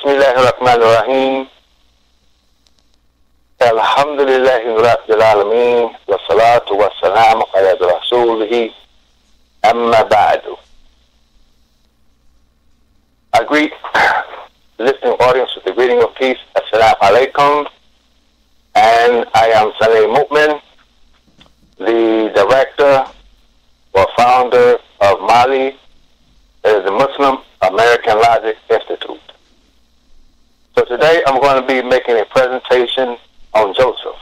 Bismillahirrahmanirrahim. Alhamdulillahi Rabbil Alameen. Wa salatu wa salamu ala rasulihi. Amma ba'du. I greet the listening audience with the greeting of peace. Assalamu alaikum. And I am Salim Mumin, the director or founder of Mali, the Muslim American Logic Institute. So today I'm going to be making a presentation on Joseph.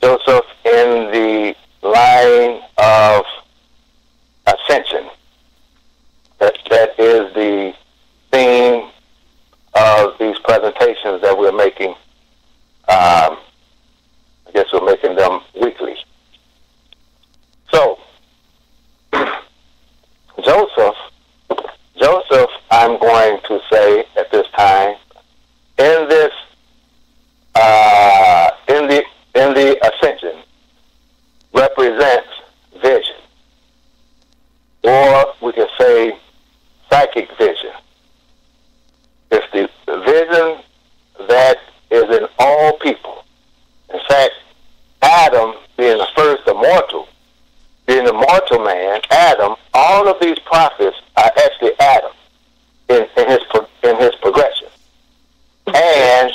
Joseph in the line of ascension. That is the theme of these presentations that we're making. I guess we're making them weekly. So, Joseph, I'm going to say at this time, in this, in the ascension, represents vision, or we can say psychic vision. It's the vision that is in all people. In fact, Adam, being the first immortal, being the mortal man, Adam, all of these prophets are actually Adam in his progression. And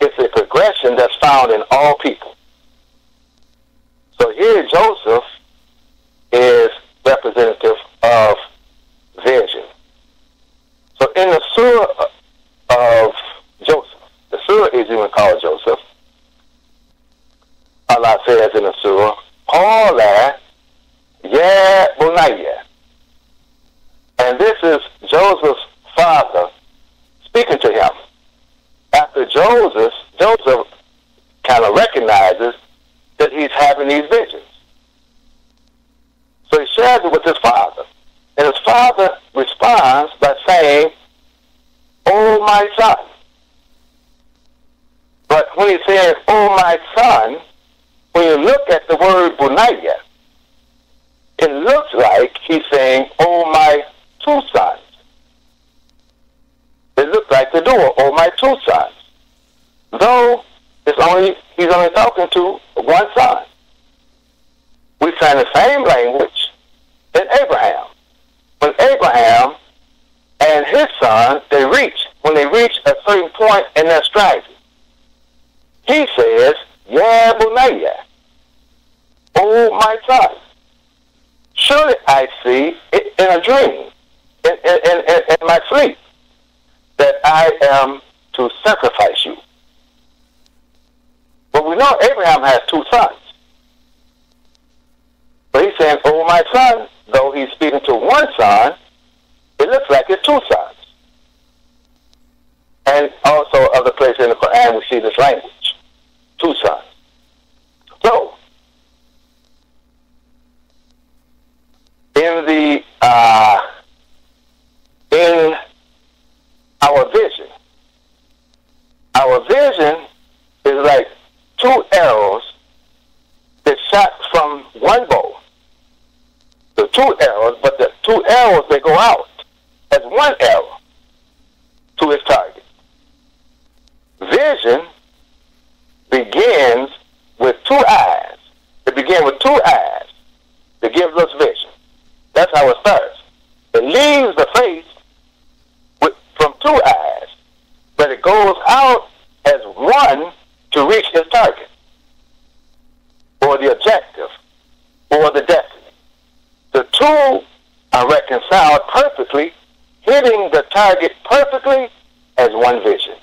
it's a progression that's found in all people. So here Joseph is representative of vision. So in the surah of Joseph, the surah is even called Joseph, Allah says in the surah, Qala ya bunayya. And this is Joseph's father speaking to him. After Joseph kind of recognizes that he's having these visions. So he shares it with his father. And his father responds by saying, "Oh, my son." But when he says, "Oh, my son," when you look at the word bunayya, it looks like he's saying, "Oh, my two sons." It looks like the door, "Oh, my two sons." Though he's only talking to one son. We find the same language in Abraham. When Abraham and his son, when they reach a certain point in their striving, he says, "Ya bunayya," "Oh, my son, surely I see it in a dream, in my sleep, that I am to sacrifice you." But we know Abraham has two sons. But he's saying, "Oh, my son," though he's speaking to one son, it looks like it's two sons. And also other places in the Quran we see this language, two sons. So, in our vision is like two arrows that shot from one bow. The two arrows, but the two arrows, they go out as one arrow to its target. Vision begins with two eyes. It begins with two eyes that gives us vision. That's how it starts. It leaves the face from two eyes, but it goes out as one to reach its target, or the objective, or the destiny. The two are reconciled perfectly, hitting the target perfectly as one vision.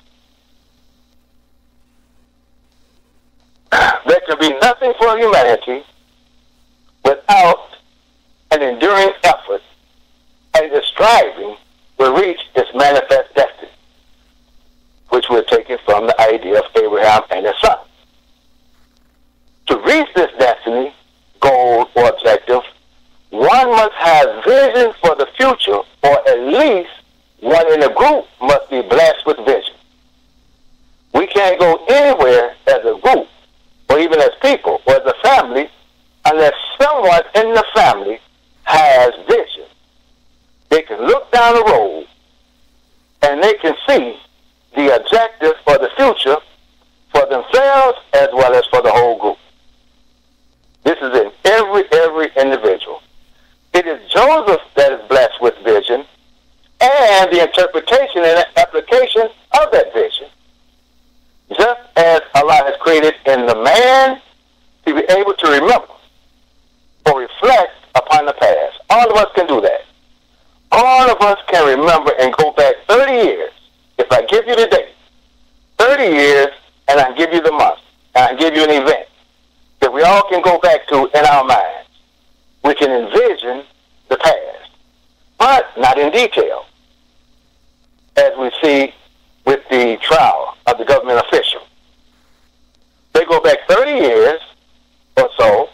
There can be nothing for humanity without an enduring effort and the striving will reach its manifest destiny, which we're taking from the idea of Abraham and his son. To reach this destiny, goal, or objective, one must have vision for the future, or at least one in a group must be blessed with vision. We can't go anywhere as a group, or even as people, or as a family, unless someone in the family has vision. They can look down the road and they can see the objective for the future for themselves as well as for the whole group. This is in every individual. It is Joseph that is blessed with vision and the interpretation and application of that vision. Just as Allah has created in the man to be able to remember or reflect upon the past. All of us can do that. All of us can remember and go back 30 years. If I give you the date, 30 years, and I give you the month, and I give you an event that we all can go back to in our minds. We can envision the past, but not in detail, as we see with the trial of the government official. They go back 30 years or so,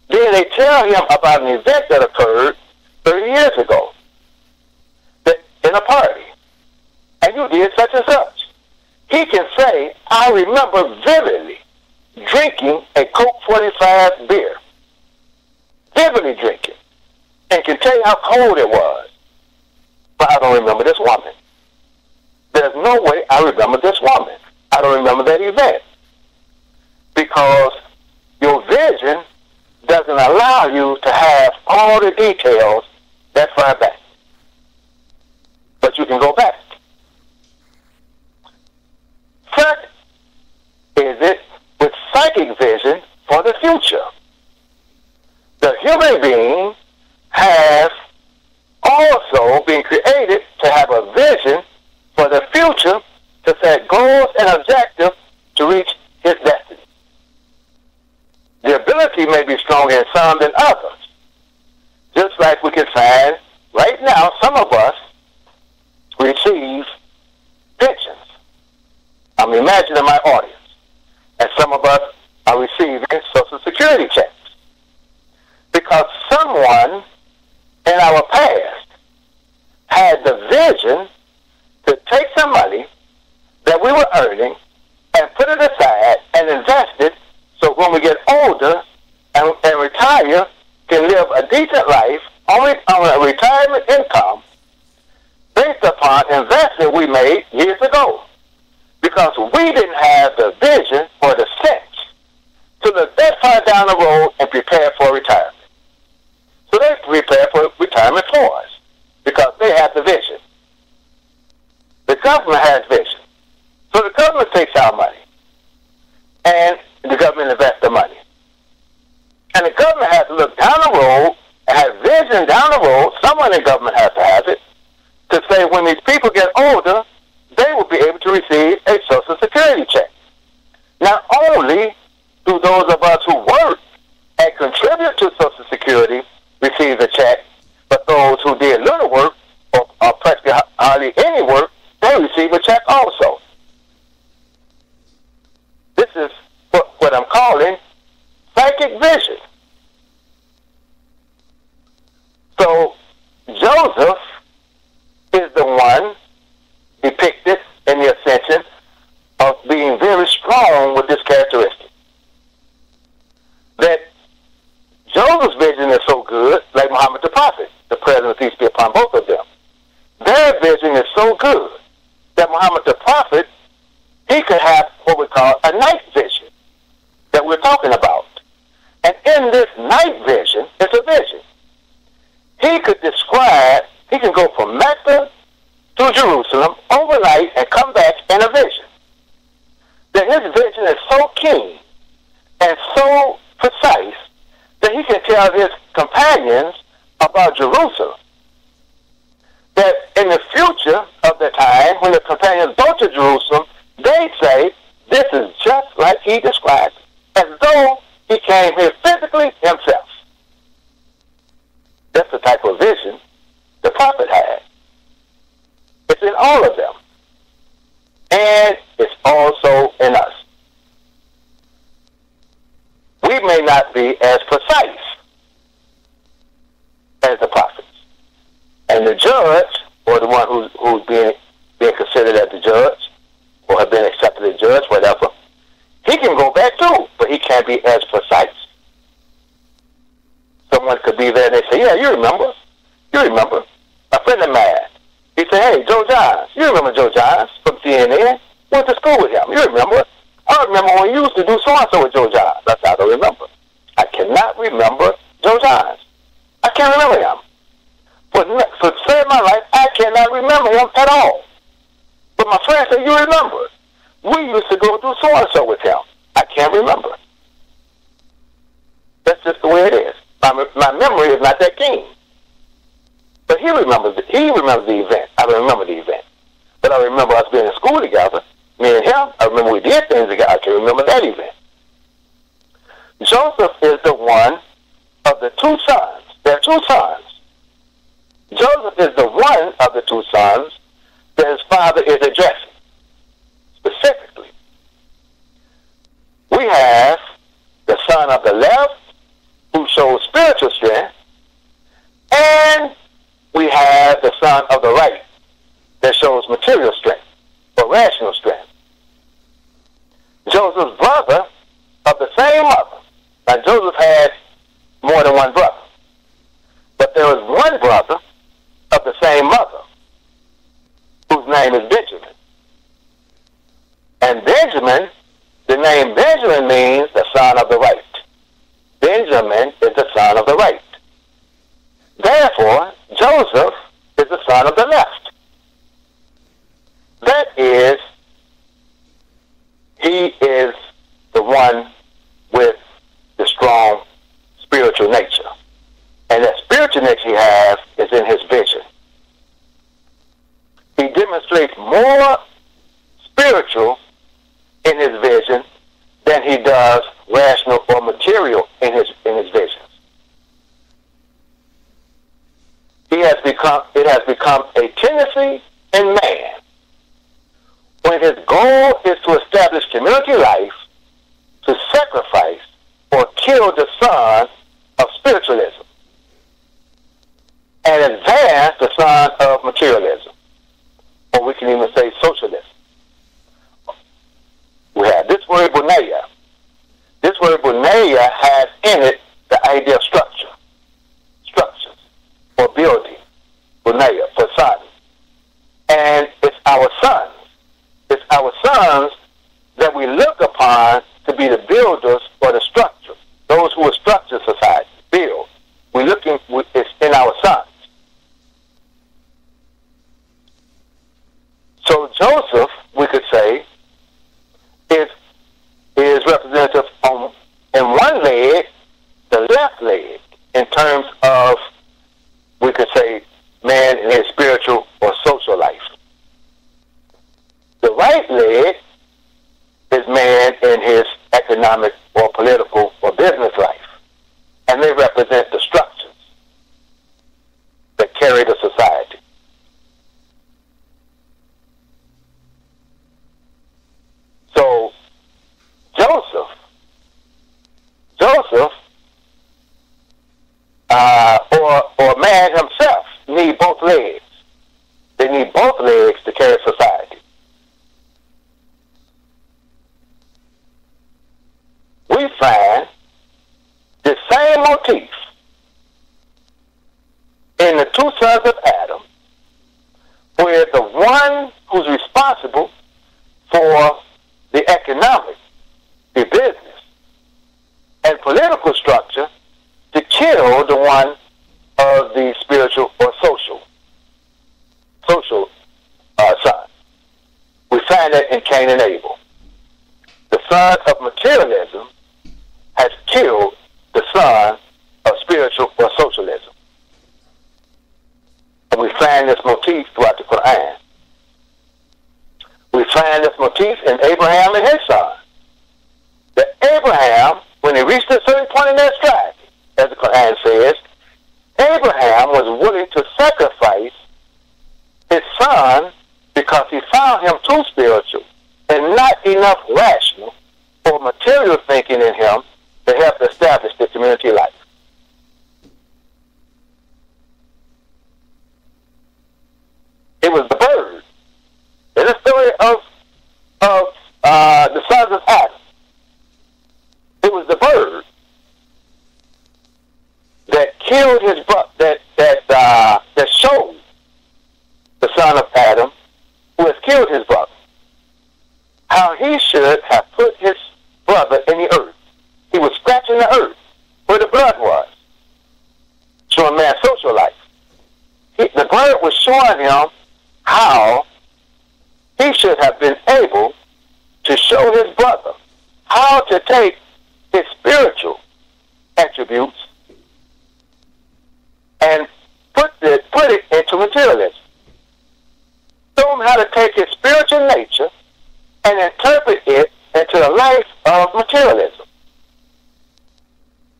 then they tell him about an event that occurred 30 years ago in a party, and you did such and such. He can say, I remember vividly drinking a Coke 45 beer, vividly drinking, and can tell you how cold it was, but I don't remember this woman. There's no way I remember this woman. I don't remember that event, because your vision doesn't allow you to have all the details that far back. But you can go back. Such is it with psychic vision for the future. The human being has also been created to have a vision for the future, to set goals and objectives to reach his destiny. The ability may be stronger in some than others. Just like we can find right now, some of us receive pensions. I'm imagining my audience. And some of us are receiving Social Security checks. Because someone in our past had the vision to take some money that we were earning and put it aside and invest it, so when we get older and retire, can live a decent life on a retirement income based upon investment we made years ago. Because we didn't have the vision or the sense to look that far down the road and prepare for retirement. So they prepare for retirement for us because they have the vision. The government has vision. So the government takes our money and the government invests the money. And the government has to look down the road and have vision down the road. Someone in government has to have it to say when these people get older, they will be able to receive a Social Security check. Not only do those of us who work and contribute to Social Security receive a check, but those who did little work or practically hardly any work, they receive a check also. This is what I'm calling psychic vision. So Joseph is the one depicted in the ascension of being very strong with this characteristic. That Joseph's vision is so good, like Muhammad the Prophet, the President, peace be upon both of them. Their vision is so good that Muhammad the Prophet, he could have what we call a night vision that we're talking about. And in this night vision, it's a vision. He could describe, he can go from Mecca to Jerusalem overnight and come back in a vision. That his vision is so keen and so precise that he can tell his companions about Jerusalem. That in the future of the time, when the companions go to Jerusalem, they say, this is just like he described it, as though he came here physically himself. That's the type of vision the prophet had. It's in all of them. And it's also in us. We may not be as precise as the prophets. And the judge, or the one who's being considered as the judge, or have been accepted as judge, whatever, he can go back too, but he can't be as precise. Someone could be there and they say, yeah, you remember. A friend of mine He said, hey, Joe Giles. You remember Joe Giles from CNN? Went to school with him. You remember? I remember when you used to do so-and-so with Joe Giles. That's how I don't remember. I cannot remember Joe Giles. I can't remember him. For to save my life, I cannot remember him at all. But my friend said, you remember. We used to go do so-and-so with him. I can't remember. That's just the way it is. My memory is not that keen. But he remembers the event. I don't remember the event. But I remember us being in school together, me and him. I remember we did things together. I can remember that event. Joseph is the one of the two sons. There are two sons. Joseph is the one of the two sons that his father is addressing. Specifically, we have the son of the left who shows spiritual strength, and we have the son of the right that shows material strength or rational strength. Joseph's brother of the same mother. Now Joseph had more than one brother, but there was one brother of the same mother whose name is Benjamin. And Benjamin, the name Benjamin means the son of the right. Benjamin is the son of the right. Therefore, Joseph is the son of the left. That is, he is the one with the strong spiritual nature. And that spiritual nature he has is in his vision. He demonstrates more spiritual in his vision than he does rational or material in his visions. It has become a tendency in man when his goal is to establish community life to sacrifice or kill the son of spiritualism and advance the son of materialism, or we can even say socialism. We have this word bunaya. This word bunaya has in it the idea of structures, or building, bunaya, for sons. And it's our sons. It's our sons that we look upon to be the builders or the structures, those who will structure society, build. It's in our sons. So Joseph, we could say, is representative in one leg, the left leg, in terms of, we could say, man in his spiritual or social life. The right leg is man in his economic or political or business life. And they represent the structures that carry the society. So Joseph, or man himself need both legs. They need both legs to carry society. We find the same motif in the two sons of Adam, where the one who's responsible for the economic, the business, and political structure to kill the one of the spiritual or social son. We find that in Cain and Abel. The son of materialism has killed the son of spiritual or socialism. And we find this motif throughout the Quran. We find this motif in Abraham and his son. That Abraham, when he reached a certain point in their strategy, as the Quran says, Abraham was willing to sacrifice his son because he found him too spiritual and not enough rational or material thinking in him to help establish the community life. It was the bird. In the story of the sons of Adam, it was the bird that killed his brother, that showed the son killed his brother, how he should have put his brother in the earth. He was scratching the earth where the blood was, showing man's social life. The bird was showing him how he should have been able to show his brother how to take his spiritual attributes and put it into materialism. Show him how to take his spiritual nature and interpret it into the life of materialism.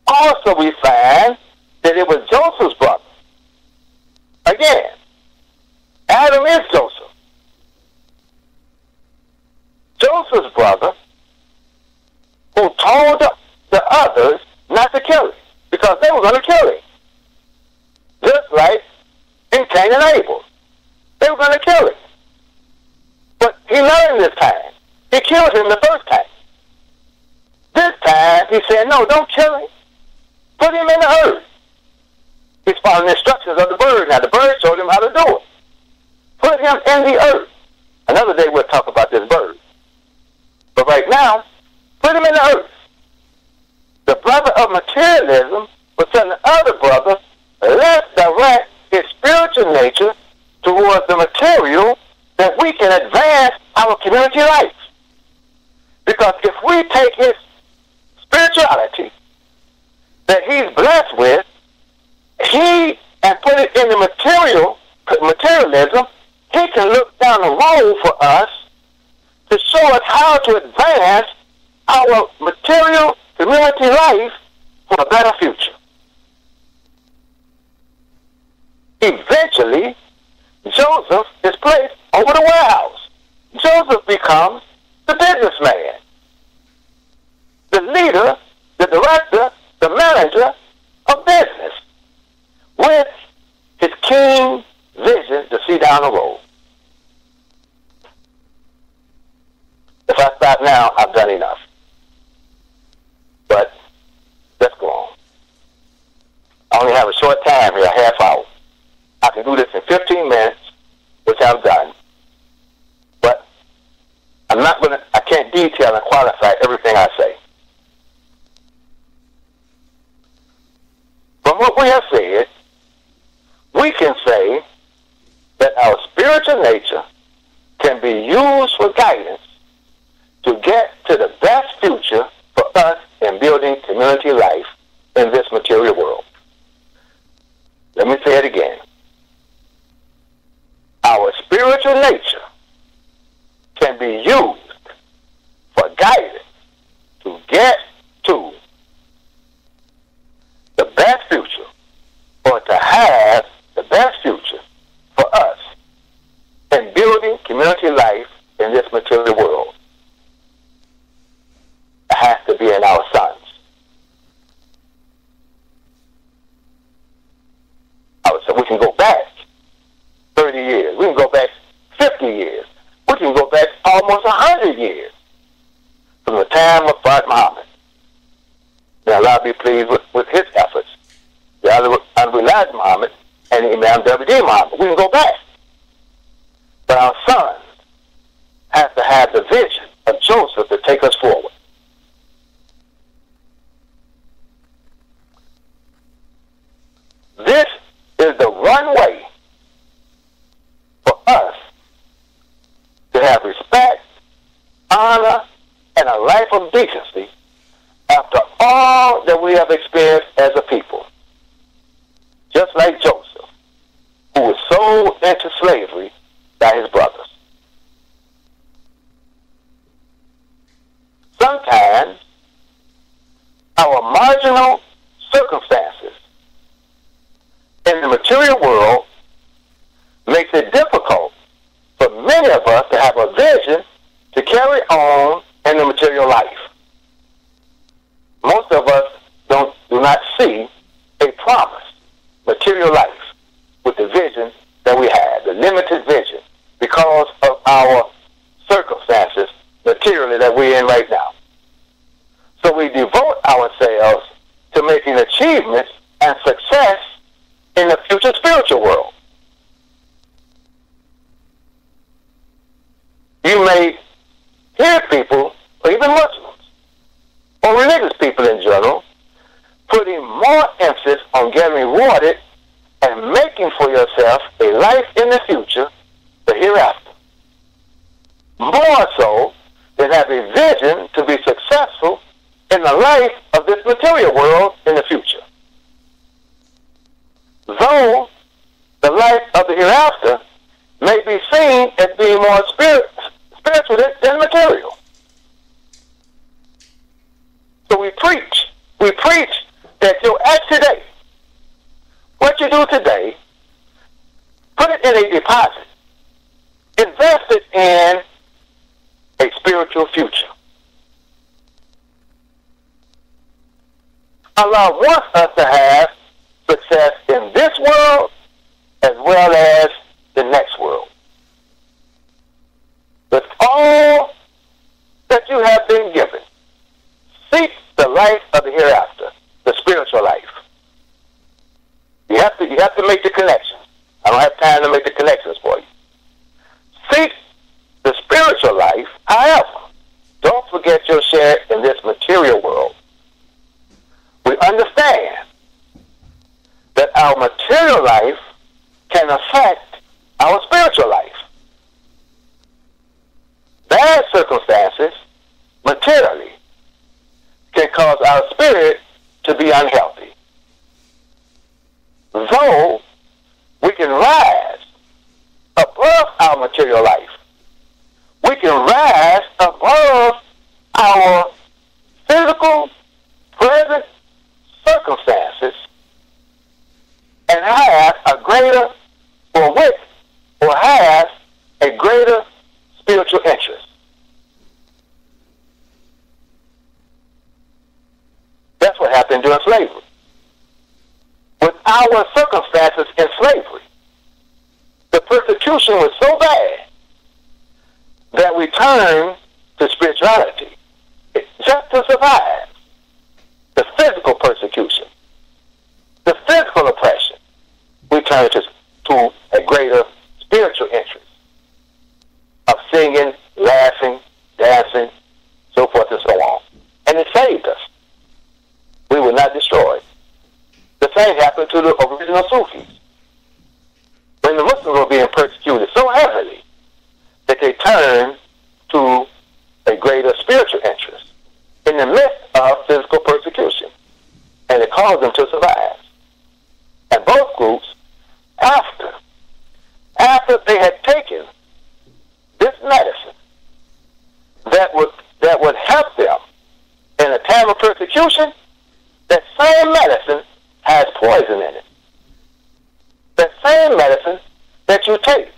Also, we find that it was Joseph's brother. Again, Adam is Joseph. Joseph's brother, who told the others not to kill him because they were going to kill him. Just like in Cain and Abel. They were going to kill him. But he learned this time. He killed him the first time. This time, he said, no, don't kill him. Put him in the earth. He's following the instructions of the bird. Now, the bird showed him how to do it. Put him in the earth. Another day, we'll talk about this bird. But right now, put him in the earth. The brother of materialism was telling the other brother, let's direct his spiritual nature towards the material that we can advance our community life. Because if we take his spirituality that he's blessed with, and put it in the materialism, he can look down the road for us to show us how to advance our material community life for a better future. Eventually, Joseph is placed over the warehouse. Joseph becomes the businessman, the leader, the director, the manager of business, with his keen vision to see down the road. If I stop now, I've done enough. But let's go on. I only have a short time here, a half hour. I can do this in 15 minutes, which I've done. But I can't detail and qualify everything I say. From what we have said, we can say that our spiritual nature can be used for guidance to get to the best future for us in building community life in this material world. Let me say it again. Our spiritual nature can be used for guidance to get to the best future, or to have the best future for us in building community life in this material world. It has to be in our sons. So we can go back 30 years. We can go back 50 years. We can go back almost 100 years from the time of Prophet Muhammad. May Allah be pleased with his efforts. The Al-Miraj Muhammad and Imam Muhammad. We can go back. But our sons have to have the vision of Joseph to take us forward. This is the one way for us to have respect, honor, and a life of decency after all that we have experienced as a people. Just like Joseph, who was sold into slavery by his brothers. Sometimes our marginal circumstances in the material world makes it difficult for many of us to have a vision to carry on in the material life. Most of us do not see a promised material life with the vision that we have, the limited vision, because of our circumstances materially that we're in right now. So we devote ourselves to making achievements and success in the future spiritual world. hear people, or even Muslims, or religious people in general, putting more emphasis on getting rewarded and making for yourself a life in the future, the hereafter, more so than have a vision to be successful in the life of this material world in the future. Though the life of the hereafter may be seen as being more spiritual than material. So we preach that your act today, what you do today, put it in a deposit, invest it in a spiritual future. Allah wants us to have success in this world as well as the next world. With all that you have been given, seek the life of the hereafter, the spiritual life. You have to make the connection. I don't have time to make the connections for you. Seek the spiritual life. However, don't forget your share in this material world. We understand that our material life can affect our spiritual life. Bad circumstances, materially, can cause our spirit to be unhealthy. Though we can rise above our material life, we can rise above our physical, present circumstances and have a greater or have a greater spiritual interest. That's what happened during slavery. With our circumstances in slavery, the persecution was so bad that we turned to spirituality just to survive the physical persecution, the physical oppression. We turned to a greater spiritual interest of singing, laughing, dancing, so forth and so on. And it saved us. We were not destroyed. The same happened to the original Sufis. When the Muslims were being persecuted so heavily that they turned to a greater spiritual interest in the midst of physical persecution. And it caused them to survive. And both groups, after they had taken this medicine that would help them in a time of persecution, that same medicine has poison in it. That same medicine that you take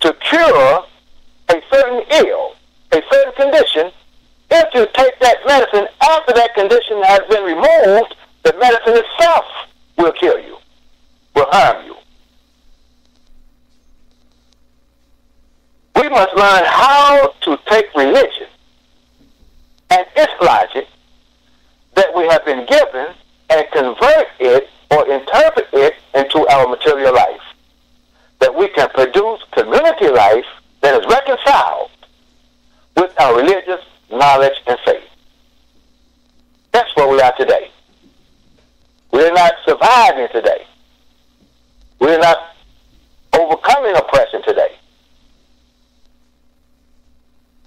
to cure a certain ill, a certain condition, if you take that medicine after that condition has been removed, the medicine itself will kill you, will harm you. We must learn how to take religion and its logic that we have been given and convert it or interpret it into our material life. That we can produce community life that is reconciled with our religious knowledge and faith. That's where we are today. We're not surviving today. We're not overcoming oppression today.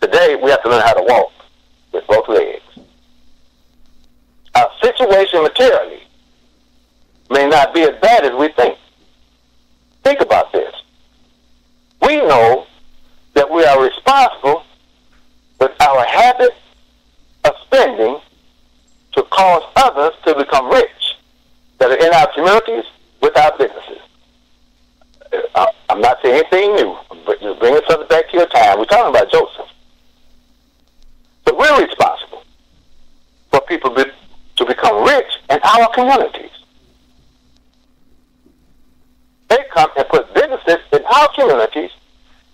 Today, we have to learn how to walk with both legs. Our situation materially may not be as bad as we think. Think about this. We know that we are responsible with our habit of spending to cause others to become rich that are in our communities with our businesses. I'm not saying anything new, but just bringing something back to your time. We're talking about Joseph. But we're responsible for people to become rich in our communities. They come and put businesses in our communities,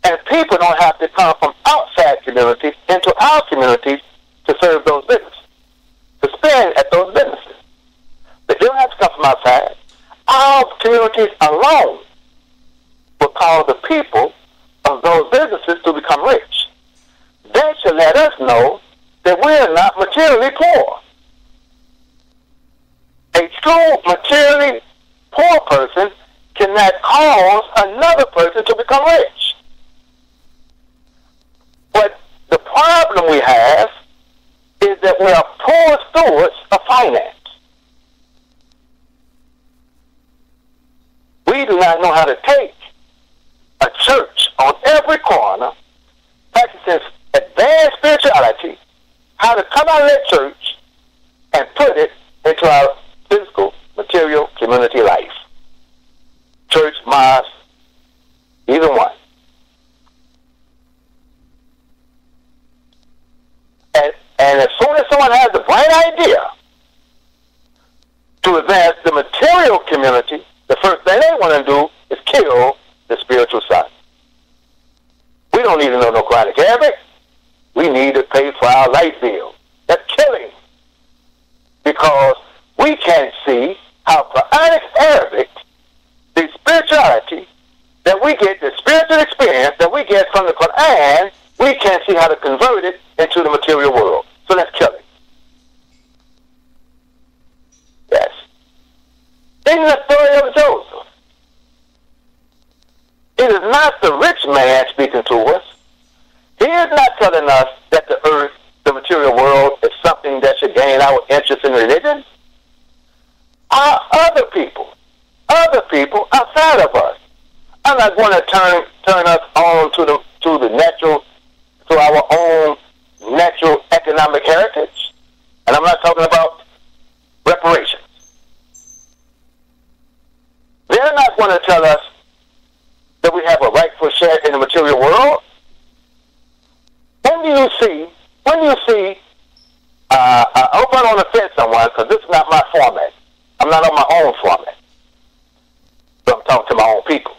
and people don't have to come from outside communities into our communities to serve those businesses, to spend at those businesses. They don't have to come from outside. Our communities alone will cause the people of those businesses to become rich. That should let us know that we are not materially poor. A true materially poor person cannot cause another person to become rich. But the problem we have is that we are poor stewards of finance. We do not know how to take a church on every corner, practicing advanced spirituality, how to come out of that church and put it into our physical, material, community life. Church, mosque, either one. And as soon as someone has the bright idea to advance the material community, the first thing they want to do is kill the spiritual side. We don't need to know no Quranic Arabic. We need to pay for our light bill. That's killing. Because we can't see how Quranic Arabic, the spirituality that we get, the spiritual experience that we get from the Quran, we can't see how to convert it into the material world. So that's killing. Yes. In the story of Joseph, it is not the rich man speaking to us. He is not telling us that the earth, the material world, is something that should gain our interest in religion. Are other people outside of us. I'm not going to turn us on to the natural, to our own natural economic heritage. And I'm not talking about reparations. They're not going to tell us that we have a rightful share in the material world. When you see, I hope I don't offend someone because this is not my format. I'm not on my own format. So I'm talking to my own people.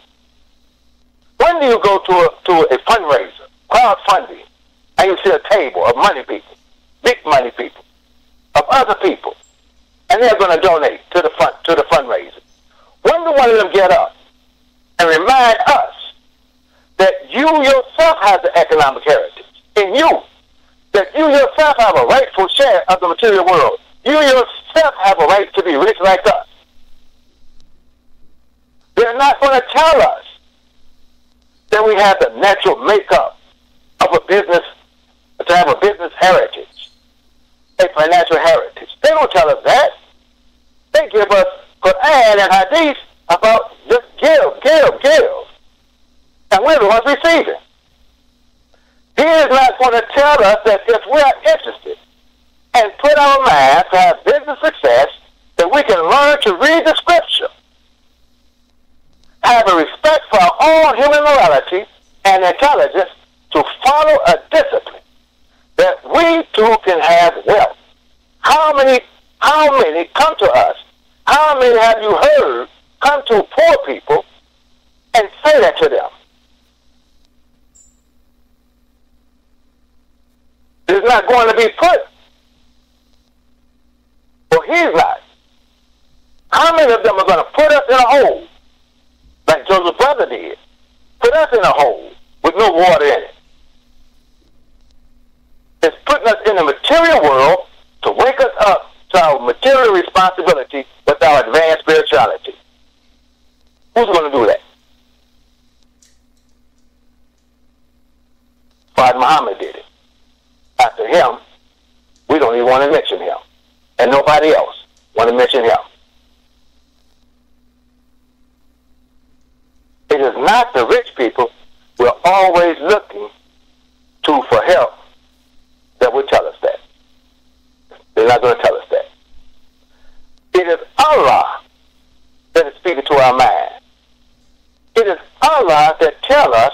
When do you go to a fundraiser, crowdfunding, and you see a table of money people, big money people, of other people, and they're going to donate to the fundraiser? When do one of them get up and remind us that you yourself have the economic heritage in you, that you yourself have a rightful share of the material world? You yourself have a right to be rich like us. They're not going to tell us that we have the natural makeup of a business, to have a business heritage, a financial heritage. They don't tell us that. They give us Quran and Hadith about just give. And we're the ones receiving. He is not going to tell us that if we are interested and put our minds to have business success, that we can learn to read the scripture, have a respect for our own human morality and intelligence, to follow a discipline, that we too can have wealth. How many come to us? How many have you heard come to poor people and say that to them? It's not going to be put. Well, he's not. How many of them are going to put us in a hole, like Joseph's brother did? Put us in a hole with no water in it. It's putting us in the material world to wake us up to our material responsibility with our advanced spirituality. Who's going to do that? Father Muhammad did it. After him, we don't even want to mention him. And nobody else want to mention him. It is not the rich people we're always looking to for help that will tell us that. They're not going to tell us that. It is Allah that is speaking to our mind. It is Allah that tells us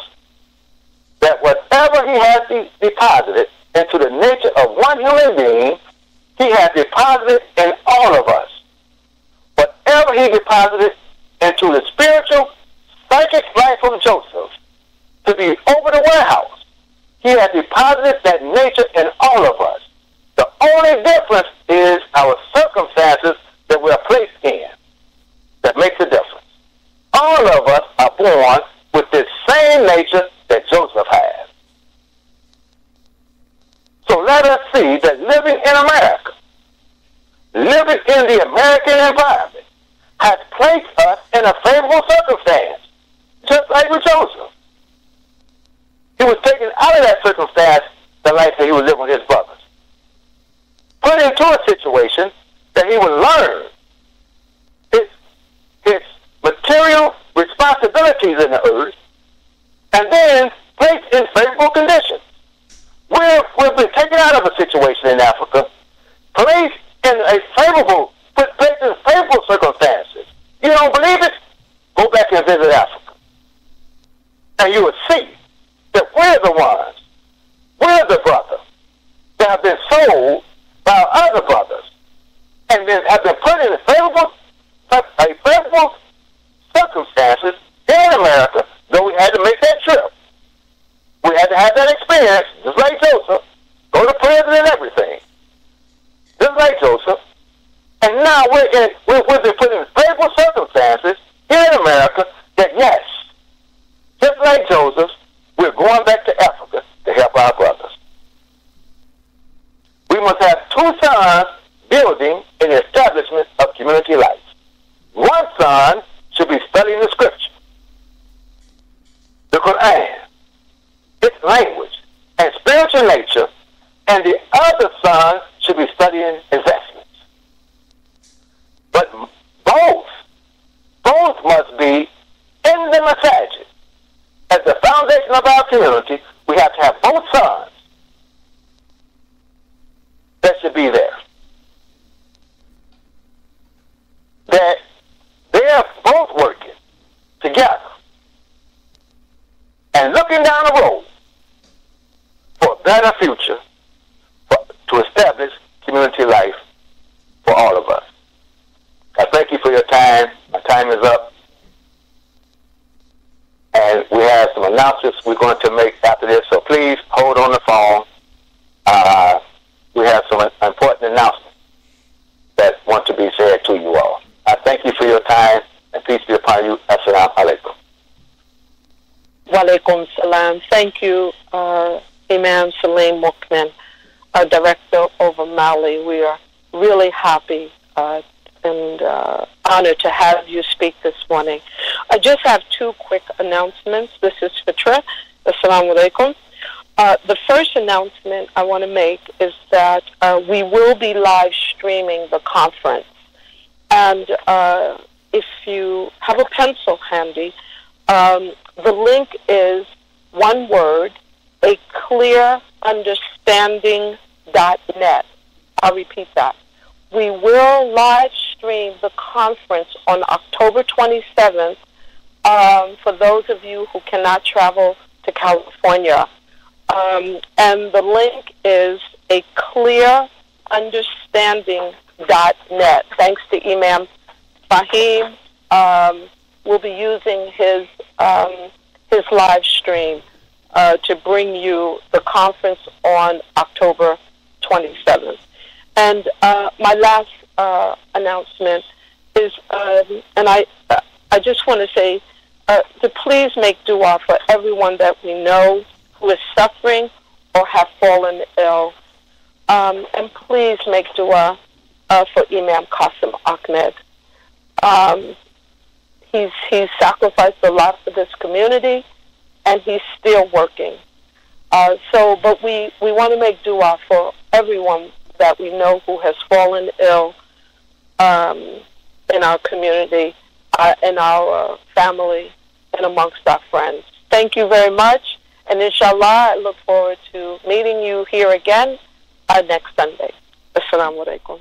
that whatever He has deposited into the nature of one human being, He has deposited in all of us. Whatever He deposited into the spiritual, psychic life of Joseph to be over the warehouse, He has deposited that nature in all of us. The only difference is our circumstances that we are placed in that makes a difference. All of us are born with this same nature that Joseph has. see that living in America, living in the American environment, has placed us in a favorable circumstance, just like with Joseph. He was taken out of that circumstance, the life that he was living with his brothers, put into a situation that he would learn his material responsibilities in the earth, and then placed in favorable conditions. We've been taken out of a situation in Africa, placed in favorable circumstances. You don't believe it? Go back and visit Africa, and you will see that we're the brothers that have been sold by other brothers, and then have been put in favorable circumstances here in America, though we had to make that trip. We had to have that experience, just like Joseph, go to prison and everything, just like Joseph. And now we've been put in favorable circumstances here in America that, yes, just like Joseph, we're going back to Africa to help our brothers. We must have two sons building an establishment of community life. One son should be studying the Scripture, the Quran, its language, and spiritual nature, and the other son should be studying investments. But both must be in the masajid. As the foundation of our community, we have to have both sons that should be there. That they are both working together and looking down the road for a better future, to establish community life for all of us. I thank you for your time. My time is up. And we have some announcements we're going to make after this, so please hold on the phone. We have some important announcements that want to be shared to you all. I thank you for your time, and peace be upon you. Assalamu alaikum. Wa alaikum salam. Thank you, Imam Salim Mumin, our director over Mali. We are really happy and honored to have you speak this morning. I just have two quick announcements. This is Fitra. Assalamu alaikum. The first announcement I want to make is that we will be live streaming the conference. And if you have a pencil handy, the link is one word, aclearunderstanding.net. I'll repeat that. We will live stream the conference on October 27th for those of you who cannot travel to California. And the link is aclearunderstanding.net. Thanks to Imam Fahim. We'll be using his live stream to bring you the conference on October 27th. And my last announcement is, and I just want to say, to please make dua for everyone that we know who is suffering or have fallen ill. And please make dua for Imam Qasim Ahmed. He's sacrificed a lot for this community, and he's still working. But we want to make dua for everyone that we know who has fallen ill in our community, in our family, and amongst our friends. Thank you very much, and inshallah, I look forward to meeting you here again next Sunday. Assalamu alaikum.